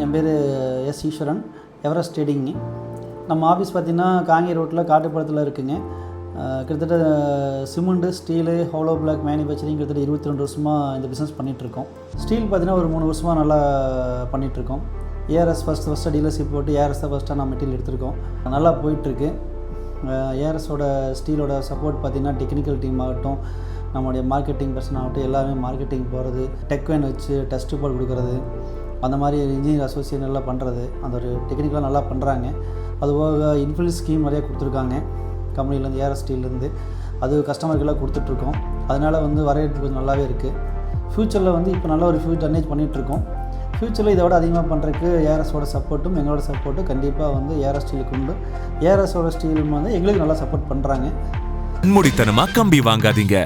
என் பேர் S Eswaran, Everest trading. நம்ம office பார்த்திங்கன்னா காங்கேயம் ரோட்டில் காட்டுப்பாளத்தில் இருக்குங்க. கிட்டத்தட்ட cement, steel, hollow block manufacturing கிட்டத்தட்ட 22 வருஷமாக இந்த பிஸ்னஸ் பண்ணிகிட்ருக்கோம். ஸ்டீல் பார்த்திங்கன்னா ஒரு 3 வருஷமாக நல்லா பண்ணிகிட்ருக்கோம். ஏஆர்எஸ் ஃபஸ்ட்டு டீலர்ஷிப் போட்டு ஏஆர்எஸ் தான் ஃபஸ்ட்டாக நான் மெட்டீரியல் எடுத்திருக்கோம். நல்லா போயிட்டுருக்கு. ஏஆர்எஸோட ஸ்டீலோட சப்போர்ட் பார்த்திங்கன்னா டெக்னிக்கல் டீம் ஆகட்டும், நம்மளுடைய மார்க்கெட்டிங் பர்சன் ஆகட்டும், எல்லாமே மார்க்கெட்டிங் போகிறது, டெக் வேன் வச்சு டெஸ்ட் ரிப்போர்ட் கொடுக்குறது, அந்த மாதிரி இன்ஜினியர் அசோசியேஷன் எல்லாம் பண்ணுறது, அந்த ஒரு டெக்னிக்கலாக நல்லா பண்ணுறாங்க. அதுபோக இன்ஃப்ளூயன்ஸ் ஸ்கீம் நிறையா கொடுத்துருக்காங்க கம்பெனிலேருந்து, ஏஆர்எஸ் ஸ்டீல்லேருந்து. அது கஸ்டமருக்கெல்லாம் கொடுத்துட்ருக்கோம். அதனால் வரவேற்பு கொஞ்சம் நல்லாவே இருக்குது. ஃப்யூச்சரில் இப்போ நல்ல ஒரு டன்னேஜ் பண்ணிகிட்ருக்கோம். ஃப்யூச்சரில் இதை விட அதிகமாக பண்ணுறதுக்கு ஏஆர்எஸோட சப்போர்ட்டும் எங்களோட சப்போர்ட்டும் கண்டிப்பாக ஏஆர்எஸ் ஸ்டீலுக்கு உண்டு. ஏஆர்எஸோட ஸ்டீலும் எங்களுக்கு நல்லா சப்போர்ட் பண்ணுறாங்க. முடித்தனமாக கம்பி வாங்காதீங்க.